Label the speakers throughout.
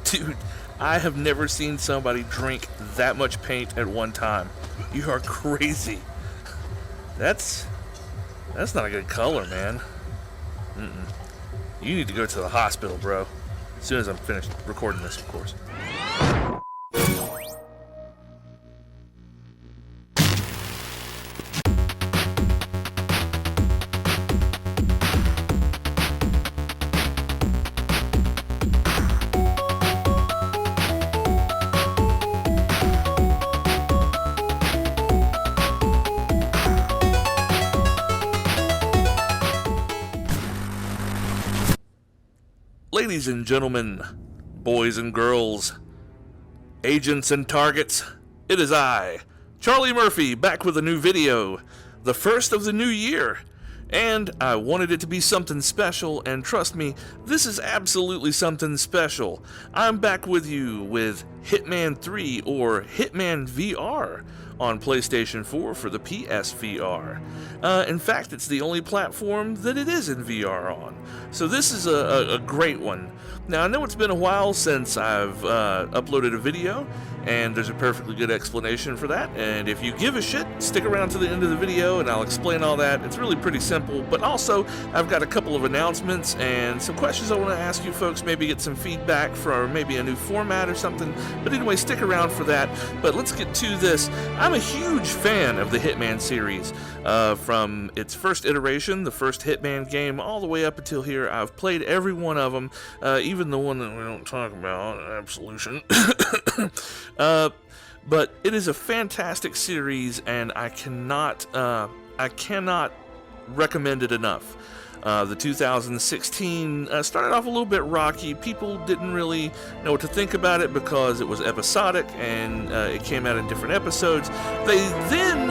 Speaker 1: Dude, I have never seen somebody drink that much paint at one time. You are crazy. That's not a good color, man. You need to go to the hospital, bro. As soon as I'm finished recording this, of course. Ladies and gentlemen, boys and girls, agents and targets, it is I, ChollayMurphay, back with a new video, the first of the new year, and I wanted it to be something special, and trust me, this is absolutely something special. I'm back with you with Hitman 3 or Hitman VR on PlayStation 4 for the PSVR. In fact, it's the only platform that it is in VR on. So this is a great one. Now, I know it's been a while since I've uploaded a video, and there's a perfectly good explanation for that. And if you give a shit, stick around to the end of the video and I'll explain all that. It's really pretty simple, but also I've got a couple of announcements and some questions I want to ask you folks, maybe get some feedback for maybe a new format or something. But anyway, stick around for that. But let's get to this. I'm a huge fan of the Hitman series. From its first iteration, the first Hitman game, all the way up until here. I've played every one of them, even the one that we don't talk about, Absolution. But it is a fantastic series, and I cannot recommend it enough. The 2016 started off a little bit rocky. People didn't really know what to think about it because it was episodic and it came out in different episodes. They then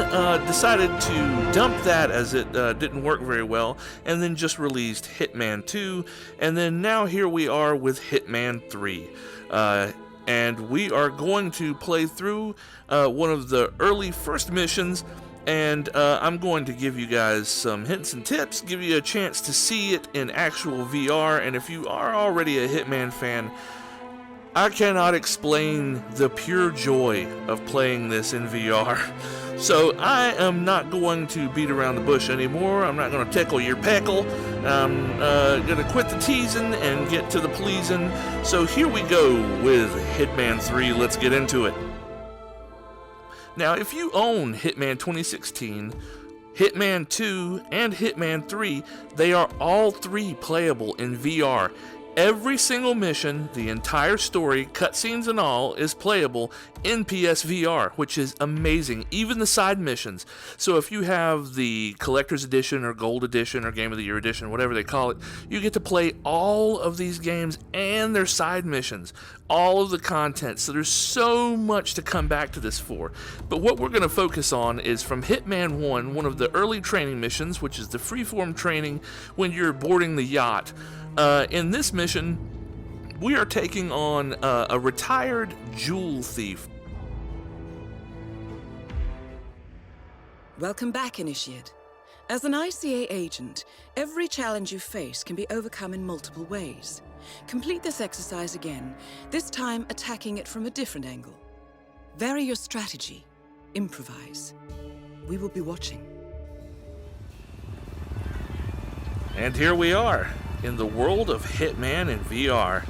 Speaker 1: decided to dump that as it didn't work very well, and then just released Hitman 2, and then now here we are with Hitman 3. And we are going to play through one of the early first missions, and I'm going to give you guys some hints and tips, give you a chance to see it in actual VR, and if you are already a Hitman fan, I cannot explain the pure joy of playing this in VR. So I am not going to beat around the bush anymore. I'm not going to tickle your peckle. I'm going to quit the teasing and get to the pleasing. So here we go with Hitman 3. Let's get into it. Now, if you own Hitman 2016, Hitman 2, and Hitman 3, they are all three playable in VR. Every single mission, the entire story, cutscenes and all, is playable in PSVR, which is amazing. Even the side missions. So if you have the Collector's Edition or Gold Edition or Game of the Year Edition, whatever they call it, you get to play all of these games and their side missions. All of the content. So there's so much to come back to this for. But what we're going to focus on is from Hitman 1, one of the early training missions, which is the freeform training when you're boarding the yacht. In this mission, we are taking on a retired jewel thief.
Speaker 2: Welcome back, Initiate. As an ICA agent, every challenge you face can be overcome in multiple ways. Complete this exercise again, this time attacking it from a different angle. Vary your strategy. Improvise. We will be watching.
Speaker 1: And here we are, in the world of Hitman in VR.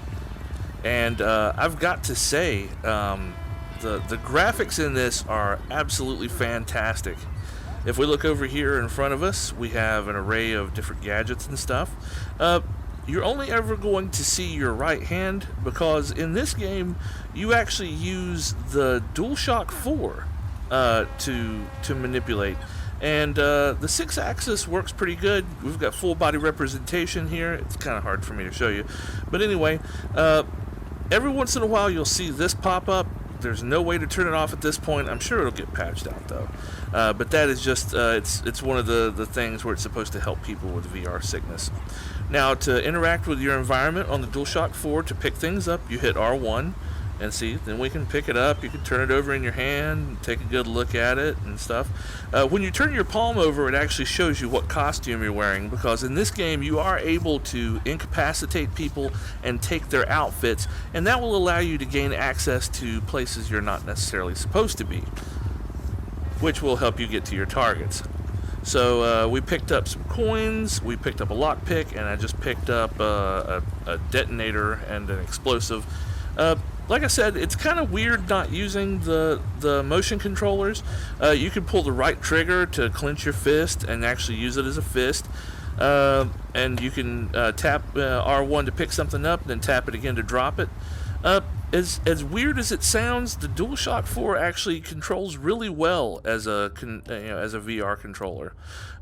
Speaker 1: And I've got to say, the graphics in this are absolutely fantastic. If we look over here in front of us, we have an array of different gadgets and stuff. You're only ever going to see your right hand because in this game you actually use the DualShock 4 to manipulate. And the 6-axis works pretty good. We've got full body representation here. It's kind of hard for me to show you. But anyway, every once in a while you'll see this pop up. There's no way to turn it off at this point. I'm sure it'll get patched out though. But that is just, it's one of the things where it's supposed to help people with VR sickness. Now, to interact with your environment on the DualShock 4, to pick things up, you hit R1. And see, then we can pick it up. You can turn it over in your hand, take a good look at it and stuff. When you turn your palm over, it actually shows you what costume you're wearing, because in this game you are able to incapacitate people and take their outfits, and that will allow you to gain access to places you're not necessarily supposed to be, which will help you get to your targets. So we picked up some coins, we picked up a lockpick, and I just picked up a detonator and an explosive. Like I said, it's kind of weird not using the motion controllers. You can pull the right trigger to clench your fist and actually use it as a fist. And you can tap R1 to pick something up, then tap it again to drop it. As weird as it sounds, the DualShock 4 actually controls really well as a VR controller.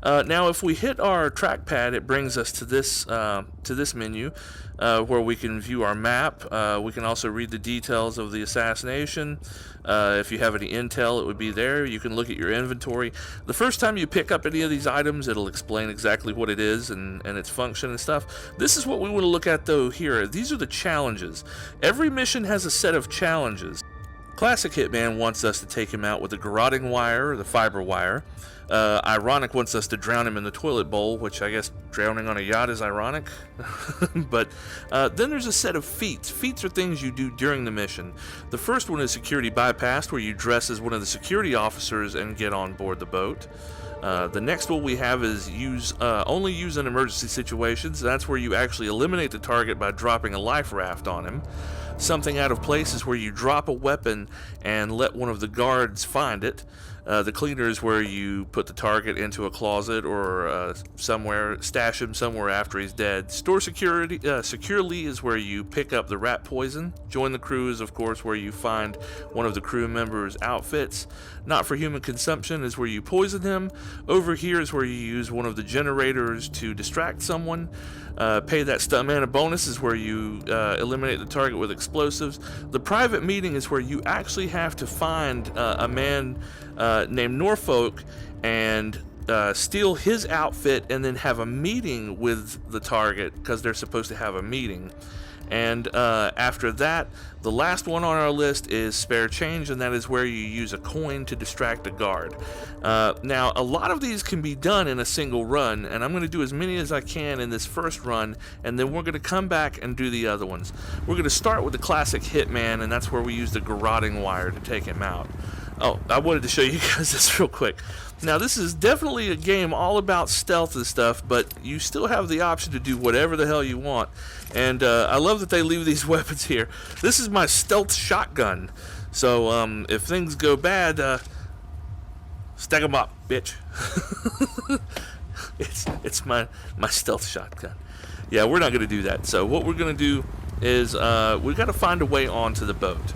Speaker 1: Now, if we hit our trackpad, it brings us to this menu where we can view our map. We can also read the details of the assassination. If you have any intel, it would be there. You can look at your inventory. The first time you pick up any of these items, it'll explain exactly what it is and its function and stuff. This is what we want to look at, though, here. These are the challenges. Every mission has a set of challenges. Classic Hitman wants us to take him out with the garroting wire or the fiber wire. Ironic wants us to drown him in the toilet bowl, which I guess drowning on a yacht is ironic. But then there's a set of feats. Feats are things you do during the mission. The first one is security bypassed, where you dress as one of the security officers and get on board the boat. The next one we have is only use in emergency situations. That's where you actually eliminate the target by dropping a life raft on him. Something out of place is where you drop a weapon and let one of the guards find it. The cleaner is where you put the target into a closet or somewhere, stash him somewhere after he's dead. Store securely is where you pick up the rat poison. Join the crew is, of course, where you find one of the crew members' outfits. Not for human consumption is where you poison him. Over here is where you use one of the generators to distract someone. Pay that stuntman a bonus is where you eliminate the target with explosives. The private meeting is where you actually have to find a man named Norfolk and steal his outfit and then have a meeting with the target, because they're supposed to have a meeting. And after that, the last one on our list is spare change, and that is where you use a coin to distract a guard. Now, a lot of these can be done in a single run, and I'm going to do as many as I can in this first run, and then we're going to come back and do the other ones. We're going to start with the classic Hitman, and that's where we use the garroting wire to take him out. Oh, I wanted to show you guys this real quick. Now, this is definitely a game all about stealth and stuff, but you still have the option to do whatever the hell you want. And I love that they leave these weapons here. This is my stealth shotgun. So if things go bad, stack them up, bitch. it's my stealth shotgun. Yeah, we're not going to do that. So what we're going to do is we've got to find a way onto the boat.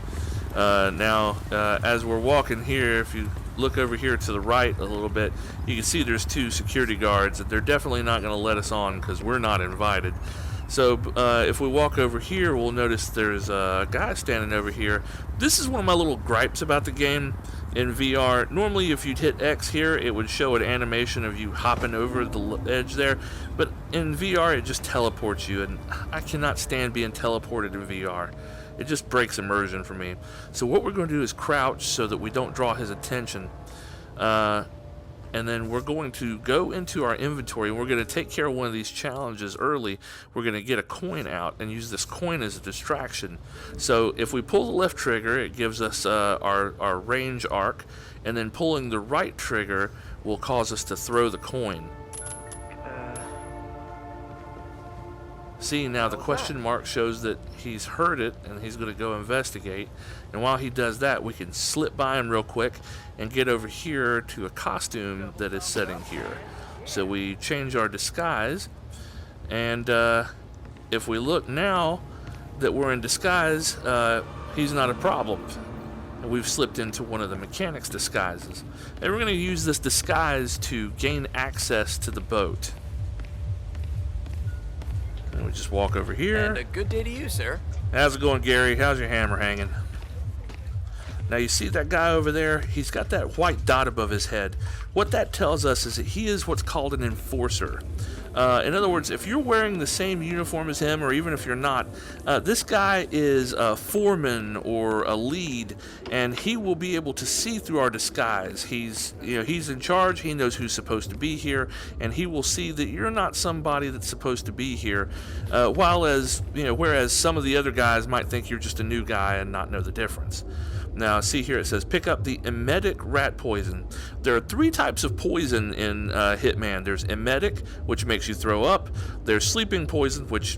Speaker 1: Now, as we're walking here, if you look over here to the right a little bit, you can see there's two security guards that they're definitely not going to let us on because we're not invited. So if we walk over here, we'll notice there's a guy standing over here. This is one of my little gripes about the game in VR. Normally, if you'd hit X here, it would show an animation of you hopping over the edge there. But in VR, it just teleports you, and I cannot stand being teleported in VR. It just breaks immersion for me. So what we're going to do is crouch so that we don't draw his attention. And then we're going to go into our inventory, and we're going to take care of one of these challenges early. We're going to get a coin out and use this coin as a distraction. So if we pull the left trigger, it gives us our range arc, and then pulling the right trigger will cause us to throw the coin. See, now the question mark shows that he's heard it and he's going to go investigate. And while he does that, we can slip by him real quick and get over here to a costume that is setting here. So we change our disguise, and if we look now that we're in disguise, he's not a problem. And we've slipped into one of the mechanics' disguises. And we're going to use this disguise to gain access to the boat. And we just walk over here.
Speaker 3: And a good day to you, sir.
Speaker 1: How's it going, Gary? How's your hammer hanging? Now you see that guy over there? He's got that white dot above his head. What that tells us is that he is what's called an enforcer. In other words, if you're wearing the same uniform as him, or even if you're not, this guy is a foreman or a lead, and he will be able to see through our disguise. He's in charge. He knows who's supposed to be here, and he will see that you're not somebody that's supposed to be here. Whereas some of the other guys might think you're just a new guy and not know the difference. Now, see here, it says pick up the emetic rat poison. There are 3 types of poison in Hitman. There's emetic, which makes you throw up. There's sleeping poison, which,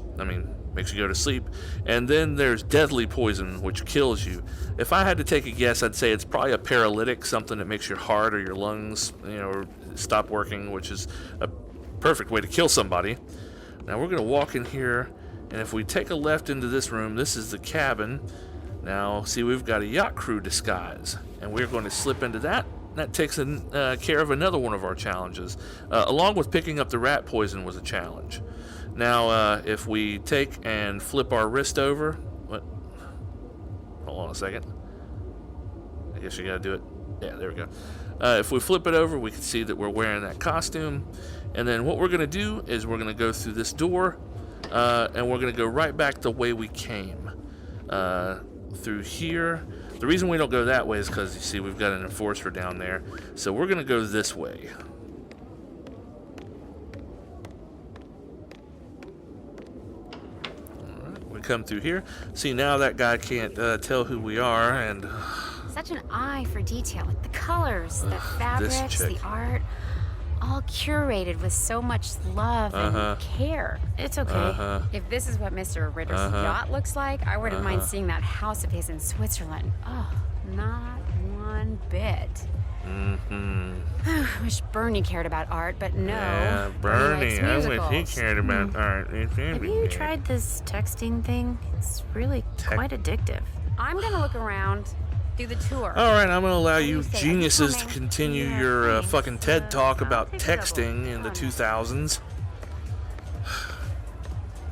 Speaker 1: makes you go to sleep. And then there's deadly poison, which kills you. If I had to take a guess, I'd say it's probably a paralytic, something that makes your heart or your lungs, stop working, which is a perfect way to kill somebody. Now, we're going to walk in here, and if we take a left into this room, this is the cabin. Now, see, we've got a yacht crew disguise, and we're going to slip into that. That takes care of another one of our challenges, along with picking up the rat poison was a challenge. Now, if we take and flip our wrist over, hold on a second. I guess you got to do it. Yeah, there we go. If we flip it over, we can see that we're wearing that costume. And then what we're going to do is we're going to go through this door, and we're going to go right back the way we came. Through here. The reason we don't go that way is because, you see, we've got an enforcer down there. So we're going to go this way. Alright, we come through here. See, now that guy can't tell who we are, and...
Speaker 3: Such an eye for detail. Like the colors, the fabrics, the art. All curated with so much love and care. It's okay. If this is what Mr. Ritter's yacht looks like, I wouldn't mind seeing that house of his in Switzerland. Oh, not one bit. I wish Bernie cared about art, but no.
Speaker 1: Yeah, Bernie, I wish he cared about art.
Speaker 3: Have you tried this texting thing? It's really quite addictive. I'm gonna look around. Do the tour.
Speaker 1: Alright, I'm going to allow you geniuses to continue your fucking TED Talk about texting in the 2000s.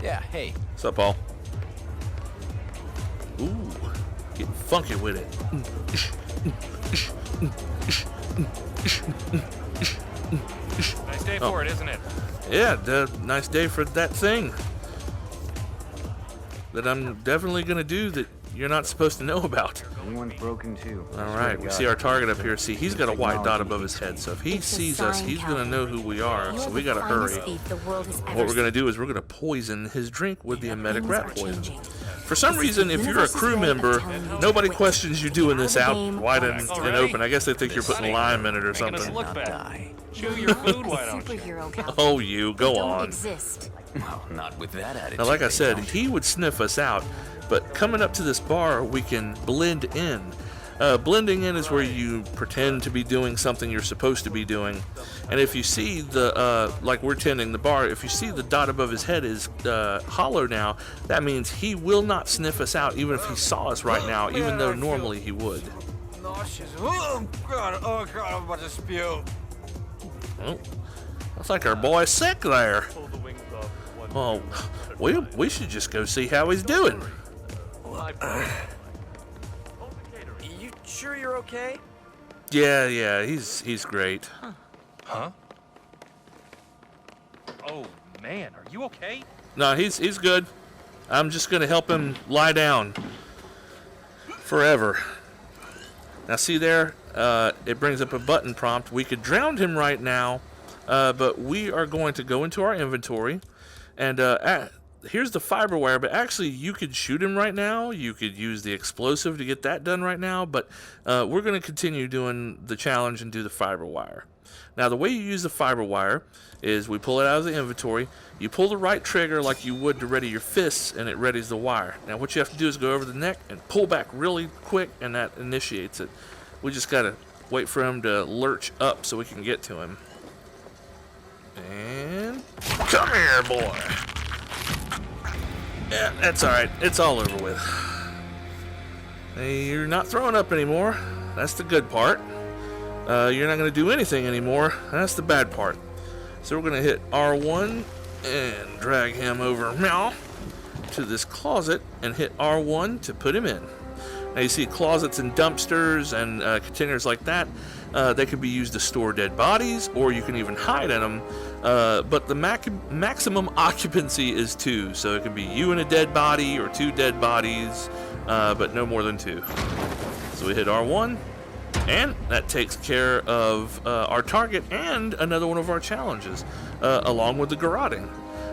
Speaker 4: Yeah, hey.
Speaker 1: What's up, Paul? Ooh, getting funky with it.
Speaker 4: Nice day for it, isn't it?
Speaker 1: Yeah, nice day for that thing that I'm definitely going to do that you're not supposed to know about.
Speaker 5: Anyone's broken too.
Speaker 1: Alright, we see our target up here. See, he's got a white dot above his head, so if he sees us, he's going to know who we are, so we got to hurry. What we're going to do is we're going to poison his drink with the emetic rat poison. For some reason, if you're a crew member, nobody questions you doing this out wide and open. I guess they think you're putting lime in it or something.
Speaker 4: Chew your food, why don't you?
Speaker 1: Oh, you, go on.
Speaker 5: Well, not with that attitude.
Speaker 1: Now, like I said, he would sniff us out, but coming up to this bar, we can blend in. Blending in is where you pretend to be doing something you're supposed to be doing. And if you see like we're tending the bar, if you see the dot above his head is hollow now, that means he will not sniff us out even if he saw us right now, even though normally he would.
Speaker 6: Nauseous. Oh, God, I'm about to spew.
Speaker 1: Oh, looks like our boy's sick there. Well, we should just go see how he's doing.
Speaker 6: You sure you're okay?
Speaker 1: Yeah, he's great.
Speaker 4: Huh? Oh, man, are you okay?
Speaker 1: No, he's good. I'm just gonna help him lie down forever. Now see there, it brings up a button prompt. We could drown him right now, but we are going to go into our inventory, and here's the fiber wire, but actually you could shoot him right now. You could use the explosive to get that done right now, but we're going to continue doing the challenge and do the fiber wire. Now, the way you use the fiber wire is we pull it out of the inventory. You pull the right trigger like you would to ready your fists, and it readies the wire. Now, what you have to do is go over the neck and pull back really quick, and that initiates it. We just got to wait for him to lurch up so we can get to him. And come here, boy. Yeah, that's all right. It's all over with. Hey, you're not throwing up anymore. That's the good part. You're not going to do anything anymore. That's the bad part. So we're going to hit R1 and drag him over to this closet and hit R1 to put him in. Now you see closets and dumpsters and containers like that. They can be used to store dead bodies, or you can even hide in them. but the maximum occupancy is 2, so it can be you and a dead body or 2 dead bodies, but no more than 2. So we hit R1, and that takes care of our target and another one of our challenges, along with the garroting.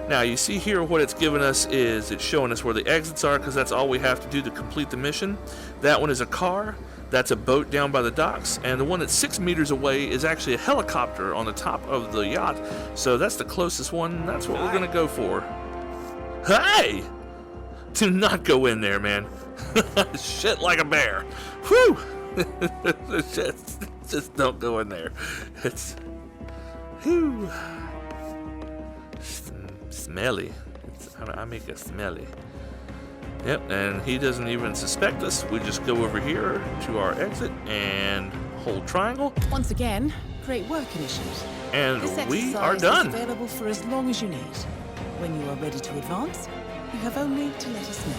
Speaker 1: Now you see here what it's given us is it's showing us where the exits are, because that's all we have to do to complete the mission. That one is a car, that's a boat down by the docks, and the one that's 6 meters away is actually a helicopter on the top of the yacht. So that's the closest one, that's what we're gonna go for. Hey! Do not go in there, man. Shit like a bear. Whew! just don't go in there. It's whew. Smelly. I make it smelly. Yep, and he doesn't even suspect us. We just go over here to our exit and hold triangle.
Speaker 7: Once again, great work, Initiate.
Speaker 1: And
Speaker 7: This
Speaker 1: we are
Speaker 7: exercise
Speaker 1: done.
Speaker 7: is available for as long as you need. When you are ready to advance, you have only to let us know.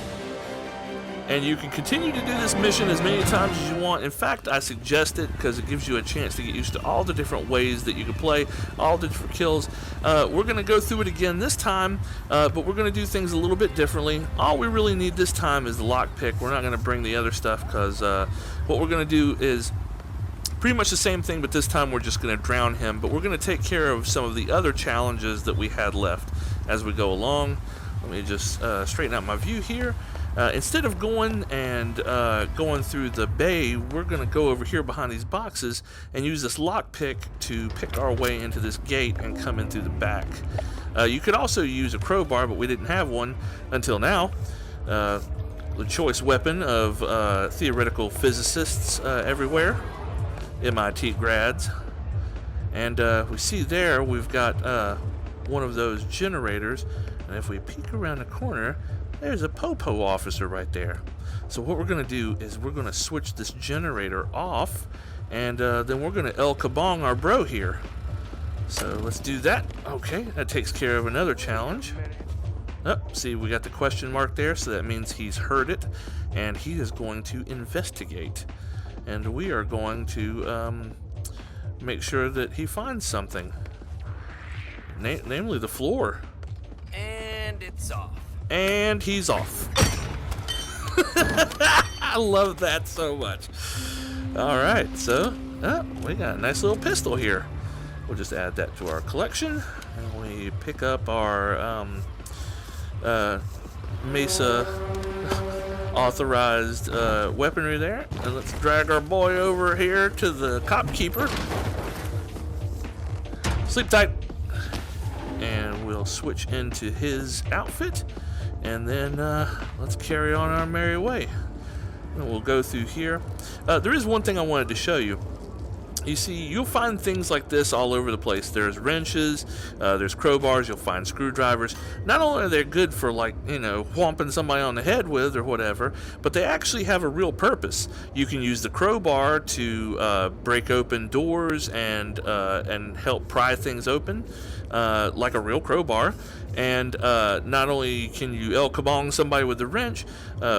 Speaker 1: And you can continue to do this mission as many times as you want. In fact, I suggest it because it gives you a chance to get used to all the different ways that you can play, all the different kills. We're going to go through it again this time, but we're going to do things a little bit differently. All we really need this time is the lockpick. We're not going to bring the other stuff because what we're going to do is pretty much the same thing, but this time we're just going to drown him. But we're going to take care of some of the other challenges that we had left as we go along. Let me just straighten out my view here. Instead of going and going through the bay, we're going to go over here behind these boxes and use this lockpick to pick our way into this gate and come in through the back. You could also use a crowbar, but we didn't have one until now. The choice weapon of theoretical physicists everywhere, MIT grads. And we see there we've got one of those generators, and if we peek around the corner, there's a Popo officer right there. So what we're going to do is we're going to switch this generator off, and then we're going to El Kabong our bro here. So let's do that. Okay, that takes care of another challenge. Oh, see, we got the question mark there, so that means he's heard it, and he is going to investigate. And we are going to make sure that he finds something. Namely the floor.
Speaker 6: And it's off.
Speaker 1: And he's off. I love that so much. Alright, so we got a nice little pistol here. We'll just add that to our collection. And we pick up our Mesa authorized weaponry there. And let's drag our boy over here to the cop keeper. Sleep tight. And we'll switch into his outfit. And then let's carry on our merry way. And we'll go through here. There is one thing I wanted to show you. You see, you'll find things like this all over the place. There's wrenches, there's crowbars, you'll find screwdrivers. Not only are they good for, like, you know, whomping somebody on the head with or whatever, but they actually have a real purpose. You can use the crowbar to break open doors and help pry things open, like a real crowbar. And not only can you El Kabong somebody with the wrench,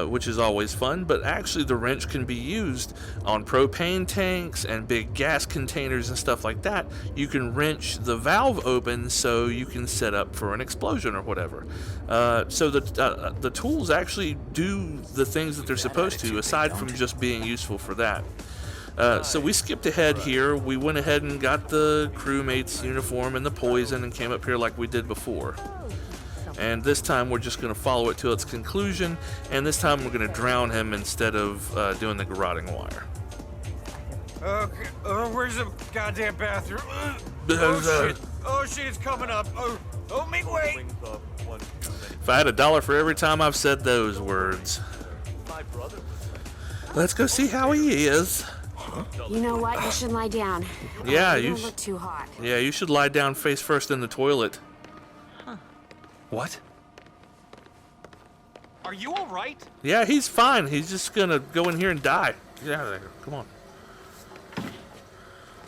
Speaker 1: which is always fun, but actually the wrench can be used on propane tanks and big gas containers and stuff like that. You can wrench the valve open so you can set up for an explosion or whatever. So the tools actually do the things that they're supposed to, aside from just being useful for that. So we skipped ahead here. We went ahead and got the crewmate's uniform and the poison and came up here like we did before. And this time we're just going to follow it to its conclusion, and this time we're going to drown him instead of doing the garroting wire.
Speaker 6: Okay, where's the goddamn bathroom? Oh shit! Oh shit! It's coming up! Oh, make way!
Speaker 1: If I had $1 for every time I've said those words. Let's go see how he is.
Speaker 3: You know what? You should lie down.
Speaker 1: Yeah,
Speaker 3: you
Speaker 1: you
Speaker 3: don't look too hot.
Speaker 1: Yeah, you should lie down face first in the toilet.
Speaker 4: What? Are you all right?
Speaker 1: Yeah, he's fine. He's just gonna go in here and die. Get out of there. Come on.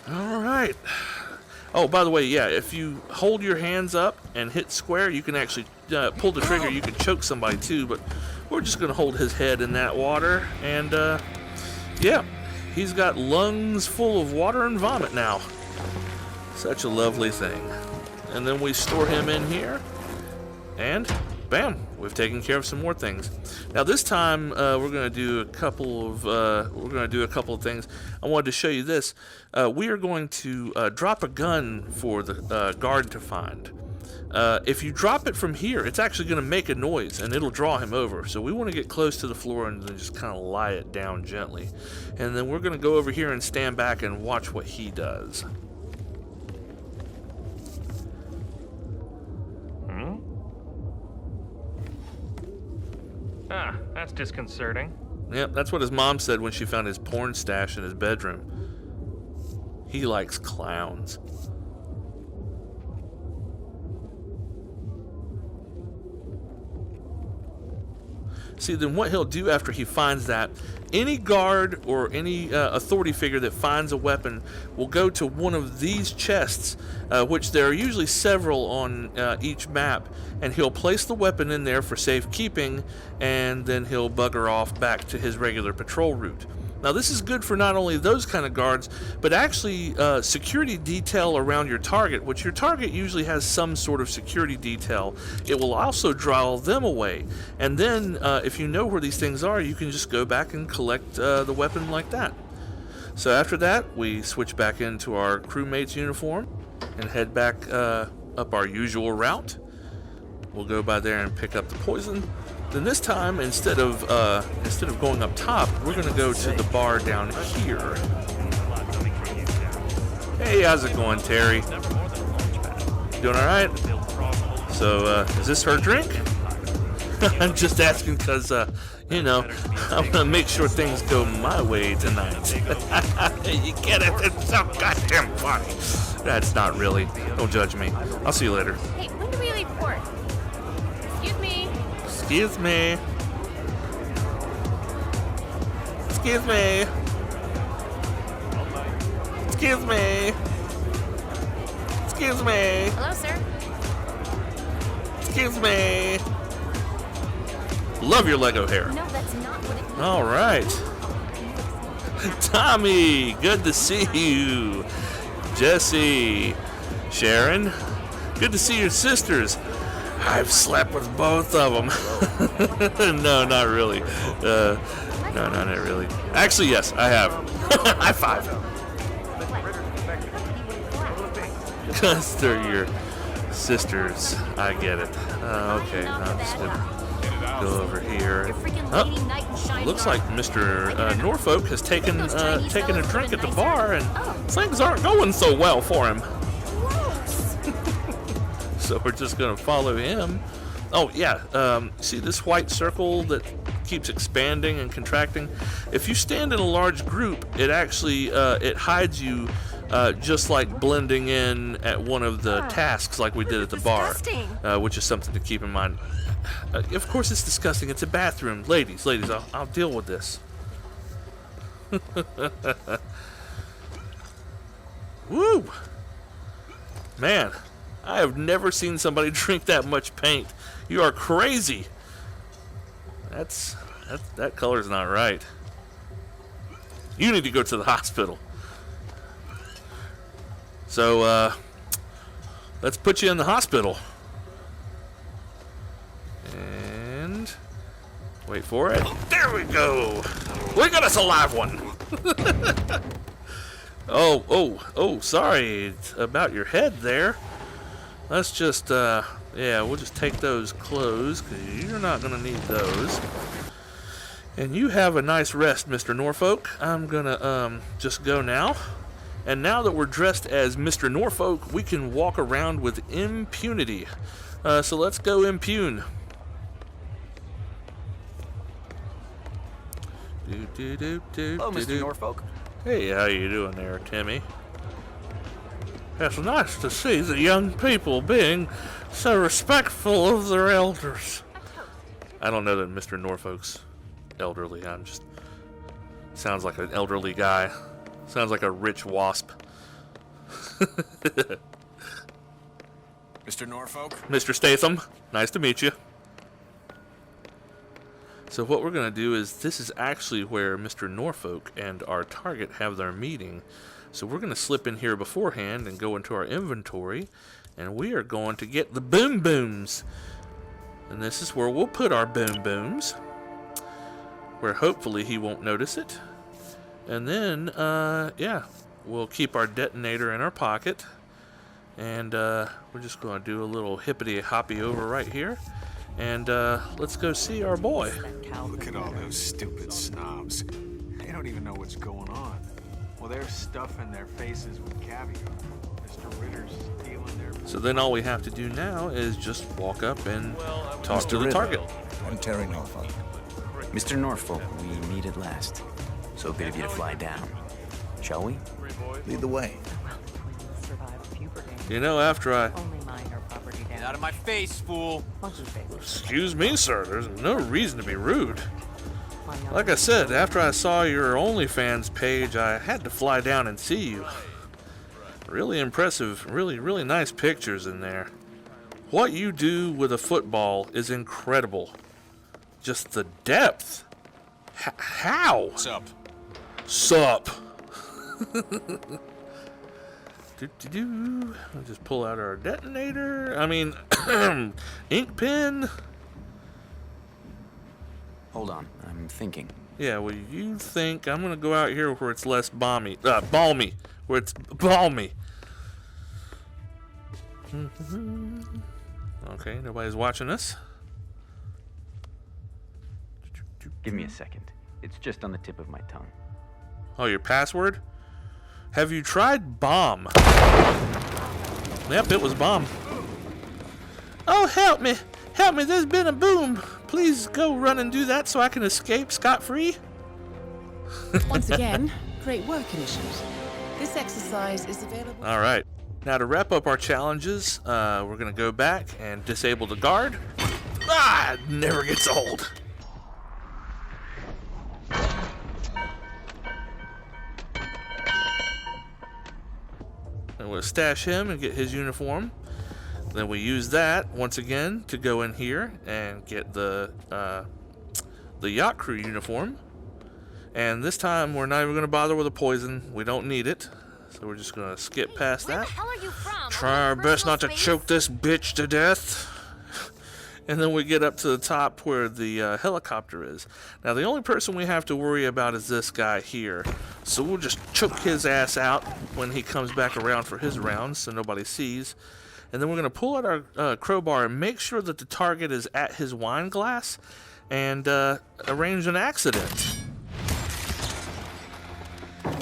Speaker 1: All right. Oh, by the way, yeah, if you hold your hands up and hit square, you can actually pull the trigger. You can choke somebody too, but we're just gonna hold his head in that water, and yeah, he's got lungs full of water and vomit now. Such a lovely thing. and then we store him in here, and bam, we've taken care of some more things. Now this time we're going to do a couple of things. I wanted to show you this. We are going to drop a gun for the guard to find. If you drop it from here, it's actually going to make a noise and it'll draw him over. So we want to get close to the floor and then just kind of lie it down gently. And then we're going to go over here and stand back and watch what he does.
Speaker 8: Ah, that's disconcerting.
Speaker 1: Yep, that's what his mom said when she found his porn stash in his bedroom. He likes clowns. See, then what he'll do after he finds that, any guard or any authority figure that finds a weapon will go to one of these chests, which there are usually several on each map, and he'll place the weapon in there for safekeeping, and then he'll bugger off back to his regular patrol route. Now this is good for not only those kind of guards, but actually security detail around your target, which your target usually has some sort of security detail. It will also draw them away. And then if you know where these things are, you can just go back and collect the weapon like that. So after that, we switch back into our crewmate's uniform and head back up our usual route. We'll go by there and pick up the poison. Then this time, instead of going up top, we're gonna go to the bar down here. Hey, how's it going, Terry? Doing all right? So, is this her drink? I'm just asking because, you know, I want to make sure things go my way tonight. You get it? It's so goddamn funny. That's not really. Don't judge me. I'll see you later.
Speaker 3: Hey, when do we leave port? Excuse me.
Speaker 1: Excuse me. Excuse me. Excuse me. Excuse me.
Speaker 3: Hello, sir.
Speaker 1: Excuse me. Love your Lego hair.
Speaker 3: No, that's not what it means.
Speaker 1: All right. Tommy, good to see you. Jesse, Sharon, good to see your sisters. I've slept with both of them. No, not really. No, not really. Actually, yes, I have. High five. Because they're your sisters. I get it. Okay, I'm just gonna go over here. Oh, looks like Mr. Norfolk has taken a drink at the bar, and things aren't going so well for him. So we're just gonna follow him. Oh yeah, see this white circle that keeps expanding and contracting? If you stand in a large group, it actually it hides you, just like blending in at one of the tasks like we did at the bar, which is something to keep in mind. Of course it's disgusting. It's a bathroom. Ladies, I'll deal with this. Woo! Man, I have never seen somebody drink that much paint. You are crazy. That color's not right. You need to go to the hospital. So, let's put you in the hospital. And wait for it. There we go. We got us a live one. Oh, sorry about your head there. Let's just, yeah, we'll just take those clothes because you're not going to need those. And you have a nice rest, Mr. Norfolk. I'm going to just go now. And now that we're dressed as Mr. Norfolk, we can walk around with impunity. So let's go impugn.
Speaker 5: Hello, Mr. Norfolk.
Speaker 1: Hey, how you doing there, Timmy? It's nice to see the young people being so respectful of their elders. I don't know that Mr. Norfolk's elderly. I'm just... sounds like an elderly guy. Sounds like a rich wasp.
Speaker 5: Mr. Norfolk?
Speaker 1: Mr. Statham, nice to meet you. So what we're going to do is, this is actually where Mr. Norfolk and our target have their meeting. So we're going to slip in here beforehand and go into our inventory And we are going to get the boom booms. And this is where we'll put our boom booms, where hopefully he won't notice it. And then, yeah, we'll keep our detonator in our pocket. And we're just going to do a little hippity-hoppy over right here. And let's go see our boy.
Speaker 6: Look at all those stupid snobs. They don't even know what's going on. Well, they're stuffing their faces with caviar. Mr. Ritter's stealing their...
Speaker 1: So then all we have to do now is just walk up and talk to the target.
Speaker 9: I'm Terry Norfolk.
Speaker 5: Mr. Norfolk, we meet at last. So good of you to fly down. Shall we?
Speaker 9: Lead the way.
Speaker 1: You know, after I...
Speaker 6: Get out of my face, fool!
Speaker 1: Excuse me, sir. There's no reason to be rude. Like I said, after I saw your OnlyFans page, I had to fly down and see you. Really impressive, really nice pictures in there. What you do with a football is incredible. Just the depth. How?
Speaker 6: Sup?
Speaker 1: Sup. I'll just pull out our detonator. I mean, ink pen.
Speaker 5: Hold on, I'm thinking.
Speaker 1: Yeah, well, you think I'm gonna go out here where it's less balmy, where it's balmy. Okay, nobody's watching us.
Speaker 5: Give me a second. It's just on the tip of my tongue.
Speaker 1: Oh, your password? Have you tried bomb? Yep, it was bomb. Oh, help me! Help me, there's been a boom! Please go run and do that so I can escape scot-free.
Speaker 7: Once again, great work, Initials. This exercise is available...
Speaker 1: Alright, now to wrap up our challenges, we're gonna go back and disable the guard. Ah, it never gets old. And we'll stash him and get his uniform. Then we use that once again to go in here and get the yacht crew uniform. And this time we're not even going to bother with the poison. We don't need it. So we're just going to skip past that.
Speaker 3: Where the hell are you from?
Speaker 1: Try our best not to choke this bitch to death. And then we get up to the top where the helicopter is. Now the only person we have to worry about is this guy here. So we'll just choke his ass out when he comes back around for his rounds so nobody sees. And then we're going to pull out our crowbar and make sure that the target is at his wine glass and arrange an accident.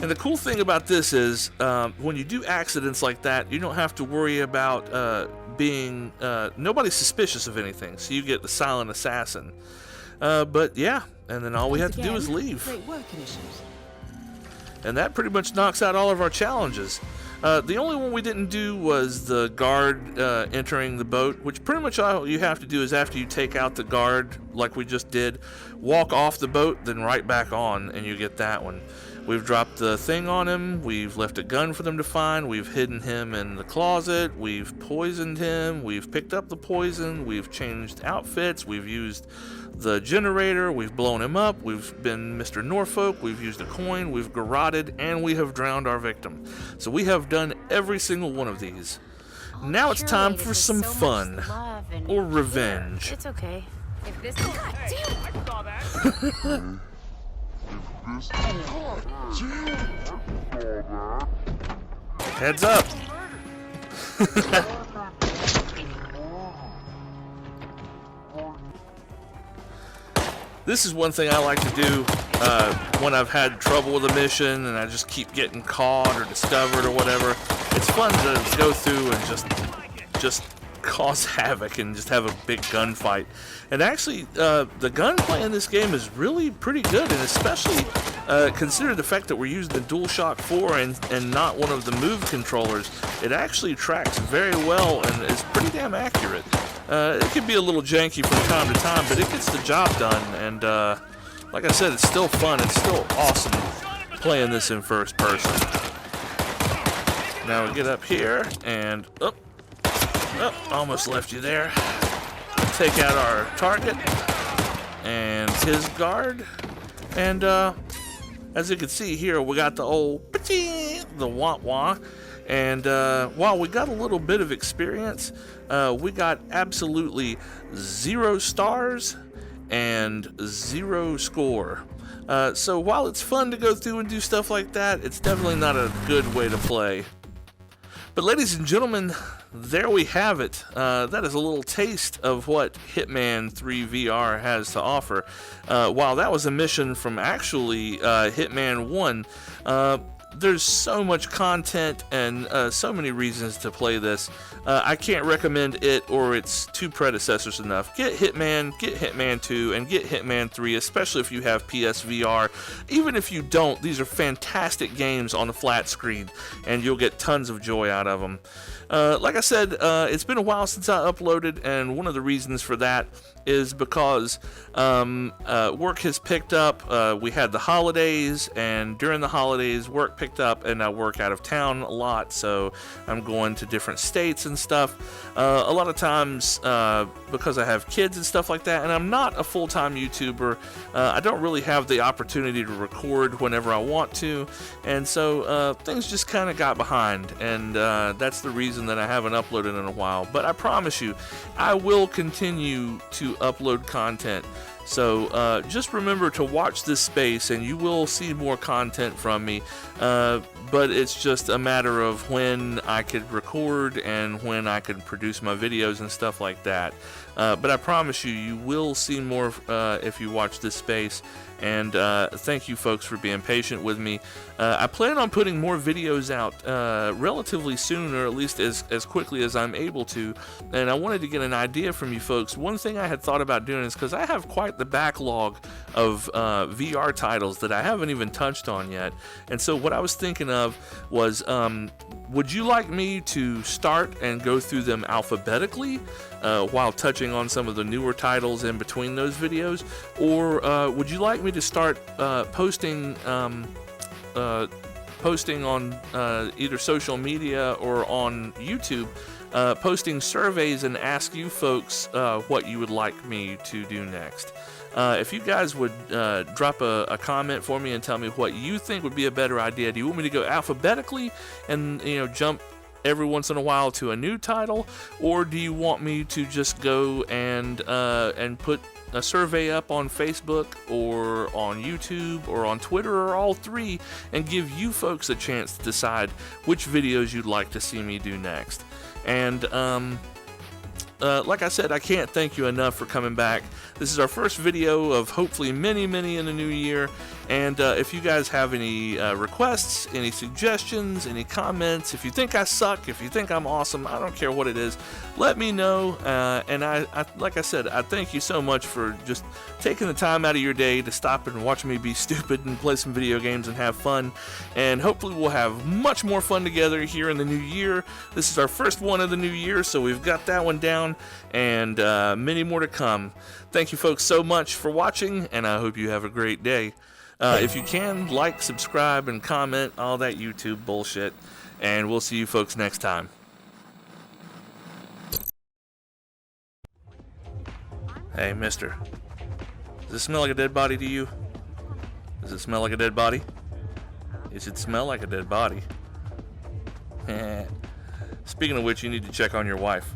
Speaker 1: And the cool thing about this is when you do accidents like that, you don't have to worry about being nobody's suspicious of anything, so you get the silent assassin. But yeah, and then all we have to do is leave.
Speaker 7: Great work, Initials.
Speaker 1: And that pretty much knocks out all of our challenges. The only one we didn't do was the guard entering the boat, which pretty much all you have to do is after you take out the guard, like we just did, walk off the boat, then right back on, and you get that one. We've dropped the thing on him, we've left a gun for them to find, we've hidden him in the closet, we've poisoned him, we've picked up the poison, we've changed outfits, we've used the generator, we've blown him up, we've been Mr. Norfolk, we've used a coin, we've garroted, and we have drowned our victim. So we have done every single one of these. Now it's time for some fun. Or revenge.
Speaker 3: It's okay. If this is... God damn!
Speaker 8: I saw that.
Speaker 1: Heads up. This is one thing I like to do when I've had trouble with a mission and I just keep getting caught or discovered or whatever. It's fun to go through and just cause havoc and just have a big gunfight. And actually, the gunplay in this game is really pretty good, and especially consider the fact that we're using the DualShock 4 and not one of the Move controllers. It actually tracks very well and is pretty damn accurate. It can be a little janky from time to time, but it gets the job done. And like I said, it's still fun. It's still awesome playing this in first person. Now we get up here and almost left you there. Take out our target and his guard, and as you can see here, we got the old the wah-wah, And while we got a little bit of experience, we got absolutely 0 stars and 0 score. So while it's fun to go through and do stuff like that, it's definitely not a good way to play. But ladies and gentlemen, there we have it. That is a little taste of what Hitman 3 VR has to offer. While that was a mission from actually Hitman 1, there's so much content and so many reasons to play this. I can't recommend it or its 2 predecessors enough. Get Hitman, get Hitman 2, and get Hitman 3, especially if you have PSVR. Even if you don't, these are fantastic games on the flat screen, and you'll get tons of joy out of them. Like I said, it's been a while since I uploaded, and one of the reasons for that is because work has picked up. We had the holidays, and during the holidays, work picked up, and I work out of town a lot, so I'm going to different states and stuff. A lot of times, because I have kids and stuff like that, and I'm not a full-time YouTuber, I don't really have the opportunity to record whenever I want to, and so things just kind of got behind, and that's the reason that I haven't uploaded in a while. But I promise you, I will continue to upload content. So just remember to watch this space and you will see more content from me, but it's just a matter of when I could record and when I could produce my videos and stuff like that. But I promise you, you will see more if you watch this space. And thank you folks for being patient with me. I plan on putting more videos out relatively soon, or at least as quickly as I'm able to. And I wanted to get an idea from you folks. One thing I had thought about doing is, because I have quite the backlog of VR titles that I haven't even touched on yet. And so what I was thinking of was, would you like me to start and go through them alphabetically while touching on some of the newer titles in between those videos? Or would you like me to start posting on either social media or on YouTube, posting surveys and ask you folks what you would like me to do next? If you guys would drop a comment for me and tell me what you think would be a better idea. Do you want me to go alphabetically and jump every once in a while to a new title, or do you want me to just go and put a survey up on Facebook or on YouTube or on Twitter or all 3 and give you folks a chance to decide which videos you'd like to see me do next? And like I said, I can't thank you enough for coming back. This is our first video of hopefully many, many in the new year. And if you guys have any requests, any suggestions, any comments, if you think I suck, if you think I'm awesome, I don't care what it is, let me know. And I like I said, I thank you so much for just taking the time out of your day to stop and watch me be stupid and play some video games and have fun. And hopefully we'll have much more fun together here in the new year. This is our first one of the new year, so we've got that one down, and many more to come. Thank you folks so much for watching, and I hope you have a great day. If you can, like, subscribe, and comment, all that YouTube bullshit, and we'll see you folks next time. Hey, mister. Does it smell like a dead body to you? Does it smell like a dead body? It should smell like a dead body. Speaking of which, you need to check on your wife.